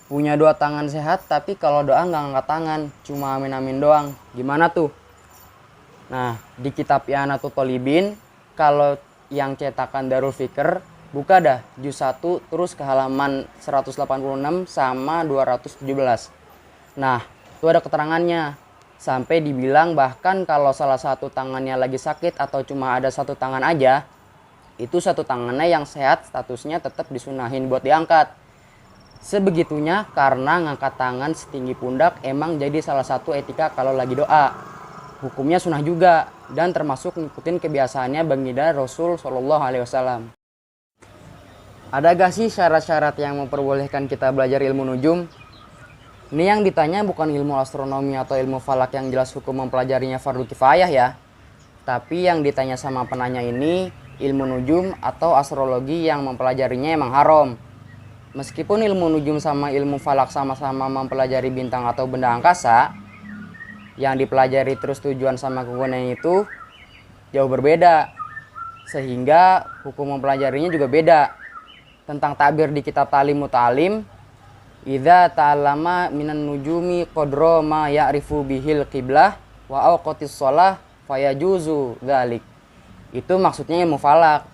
Punya dua tangan sehat, tapi kalau doa nggak ngangkat tangan, cuma amin-amin doang. Gimana tuh? Nah, di kitab I'anatul Thalibin, kalau yang cetakan Darul Fikr, buka dah juz 1 terus ke halaman 186 sama 217. Nah, itu ada keterangannya. Sampai dibilang bahkan kalau salah satu tangannya lagi sakit atau cuma ada satu tangan aja, itu satu tangannya yang sehat statusnya tetap disunahin buat diangkat. Sebegitunya karena ngangkat tangan setinggi pundak emang jadi salah satu etika kalau lagi doa. Hukumnya sunnah juga dan termasuk ngikutin kebiasaannya baginda Rasul Shallallahu Alaihi Wasallam. Ada gak sih syarat-syarat yang memperbolehkan kita belajar ilmu nujum? Ini yang ditanya bukan ilmu astronomi atau ilmu falak yang jelas hukum mempelajarinya fardu kifayah ya. Tapi yang ditanya sama penanya ini ilmu nujum atau astrologi yang mempelajarinya emang haram. Meskipun ilmu nujum sama ilmu falak sama-sama mempelajari bintang atau benda angkasa, yang dipelajari terus tujuan sama kegunaan itu jauh berbeda. Sehingga hukum mempelajarinya juga beda. Tentang takbir di kitab Ta'lim Muta'alim, idza ta'allama minan nujumi qadra ma ya'rifu bihil qiblah wa awqatis shalah fayajuzu dzalik. Itu maksudnya ilmu falak.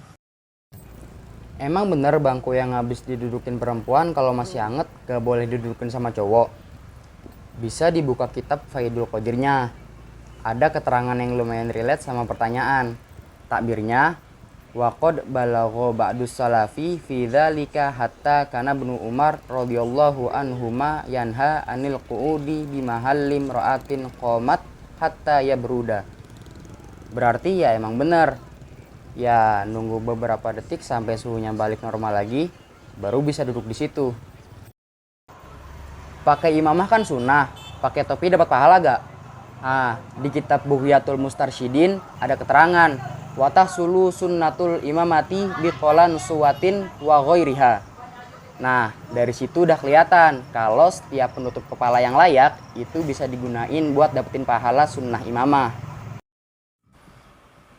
Emang bener bangku yang habis didudukin perempuan kalau masih anget gak boleh didudukin sama cowok? Bisa dibuka kitab Faidul Qadirnya. Ada keterangan yang lumayan relate sama pertanyaan. Takbirnya, waqad balagha ba'dus salafi fi dzalika hatta kana Ibnu Umar radhiyallahu anhuma yanha anil qu'udi bi mahallim ra'atin qamat hatta yabruda. Berarti ya emang bener. Ya nunggu beberapa detik sampai suhunya balik normal lagi, baru bisa duduk di situ. Pakai imamah kan sunnah, pakai topi dapat pahala gak? Di kitab Bughyatul Mustarsyidin ada keterangan, watah sulu sunnatul imamati biqolan suwatin wa ghairiha. Nah, dari situ udah kelihatan kalau setiap penutup kepala yang layak itu bisa digunain buat dapetin pahala sunnah imamah.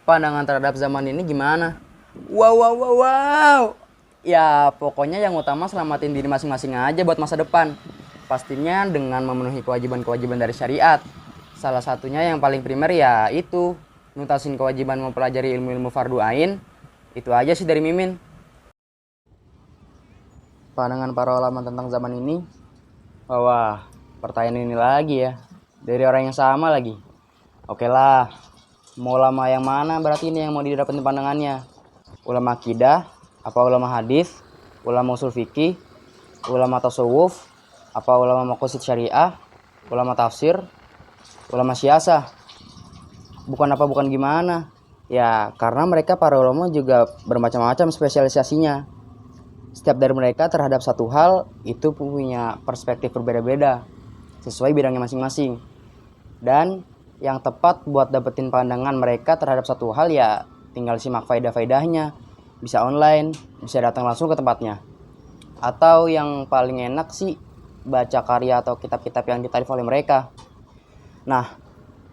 Pandangan terhadap zaman ini gimana? Wow. Ya pokoknya yang utama selamatin diri masing-masing aja buat masa depan. Pastinya dengan memenuhi kewajiban-kewajiban dari syariat. Salah satunya yang paling primer ya itu nuntasin kewajiban mempelajari ilmu-ilmu fardu ain. Itu aja sih dari Mimin. Pandangan para ulama tentang zaman ini. Wah, pertanyaan ini lagi ya. Dari orang yang sama lagi. Oke lah. Mau ulama yang mana berarti ini yang mau didapetin pandangannya? Ulama akidah, apa ulama hadis, ulama usul fikih, ulama tasawuf, apa ulama maqasid syariah, ulama tafsir, ulama siasah. Bukan gimana. Ya, karena mereka para ulama juga bermacam-macam spesialisasinya. Setiap dari mereka terhadap satu hal itu punya perspektif berbeda-beda sesuai bidangnya masing-masing. Dan yang tepat buat dapetin pandangan mereka terhadap satu hal ya tinggal simak faedah-faedahnya. Bisa online, bisa datang langsung ke tempatnya. Atau yang paling enak sih baca karya atau kitab-kitab yang ditarif oleh mereka. Nah,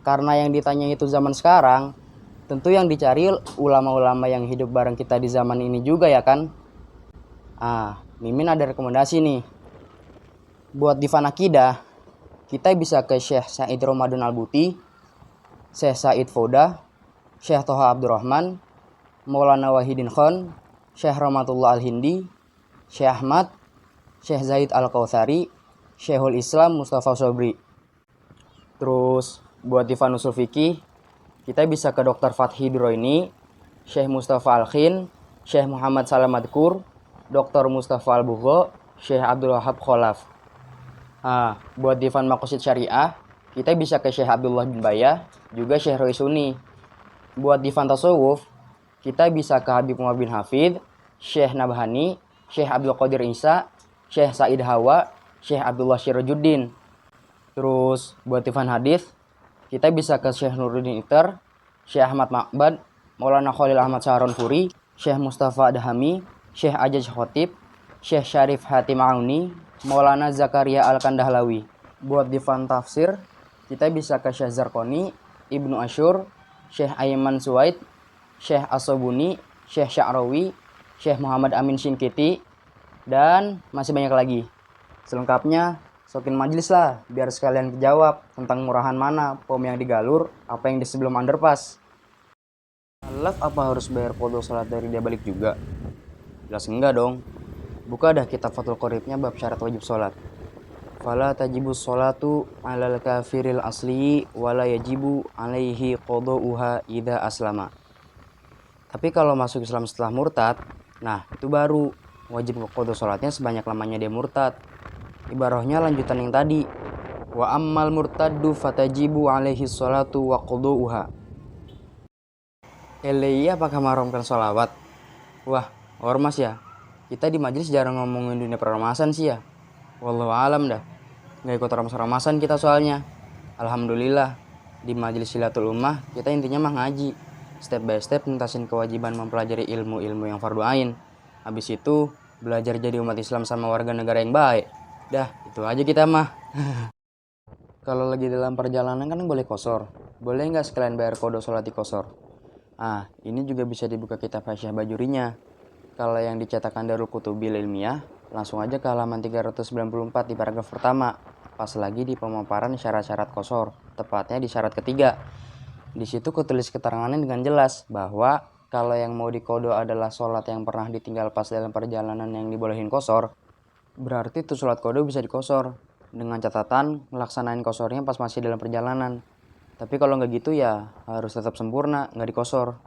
karena yang ditanya itu zaman sekarang, tentu yang dicari ulama-ulama yang hidup bareng kita di zaman ini juga ya kan? Mimin ada rekomendasi nih. Buat Divan Akidah, kita bisa ke Syekh Said Ramadan Al-Buti, Syekh Said Foda, Syekh Toha Abdurrahman, Maulana Wahidin Khan, Syekh Rahmatullah Al-Hindi, Syekh Ahmad, Syekh Zaid Al-Kautsari, Syekhul Islam Mustafa Sobri. Terus buat Divan Usul Fikih, kita bisa ke Dr. Fathi Droini, Syekh Mustafa Al-Khin, Syekh Muhammad Salam Madkur, Dr. Mustafa Al-Bugho, Syekh Abdul Wahab Kholaf. Buat Divan Maqasid Syariah, kita bisa ke Syekh Abdullah bin Bayah, juga Syekh Roy Suni. Buat Divan Tasawuf, kita bisa ke Habib Umar bin Hafid, Syekh Nabhani, Syekh Abdul Qadir Isa, Syekh Said Hawa, Syekh Abdullah Syirajuddin. Terus buat Divan Hadis, kita bisa ke Syekh Nuruddin Iter, Syekh Ahmad Ma'bad, Maulana Khalil Ahmad Saharon Furi, Syekh Mustafa Adhami, Syekh Ajaj Khotib, Syekh Syarif Hatim Auni, Maulana Zakaria Al-Kandahlawi. Buat Divan Tafsir, kita bisa ke Syekh Zarqoni, Ibnu Asyur, Syekh Aiman Suwaid, Syekh Asobuni, Syekh Sya'rawi, Syekh Muhammad Amin Shinkiti, dan masih banyak lagi. Selengkapnya, sokin majelis lah, biar sekalian kejawab tentang murahan mana, pom yang digalur, apa yang di sebelum underpass. Alaf apa harus bayar qadha salat dari dia balik juga? Jelas enggak dong. Buka dah kitab Fathul Qoribnya bab syarat wajib sholat. Fala tajibu sholatu alal kafiril asli wala yajibu alaihi qadha'uha idza aslama. Tapi kalau masuk Islam setelah murtad, nah itu baru wajib qadha sholatnya sebanyak lamanya dia murtad. Ibarahnya lanjutan yang tadi. Wa ammal murtaddu fatajibu alaihi sholatu wa qadha'uha. LI apakah mengharamkan sholawat? Wah, ormas ya. Kita di majelis jarang ngomongin dunia perormasan sih ya. Wallahu alam dah. Nggak ikut ormas-ormasan kita soalnya. Alhamdulillah. Di majelis Silatul Ummah kita intinya mah ngaji. Step by step nuntasin kewajiban mempelajari ilmu-ilmu yang fardu ain. Habis itu belajar jadi umat Islam sama warga negara yang baik. Dah, itu aja kita mah. Kalau lagi dalam perjalanan kan boleh kosor. Boleh nggak sekalian bayar qadha sholat di kosor? Ah, ini juga bisa dibuka kitab Hasyah Bajurinya. Kalau yang dicetakan Darul Kutubil Ilmiah, langsung aja ke halaman 394 di paragraf pertama. Pas lagi di pemaparan syarat-syarat kosor, tepatnya di syarat ketiga. Di situ kutulis keterangannya dengan jelas bahwa kalau yang mau dikodo adalah sholat yang pernah ditinggal pas dalam perjalanan yang dibolehin kosor, berarti tuh sholat kodo bisa dikosor. Dengan catatan melaksanain kosornya pas masih dalam perjalanan. Tapi kalau nggak gitu ya harus tetap sempurna, nggak dikosor.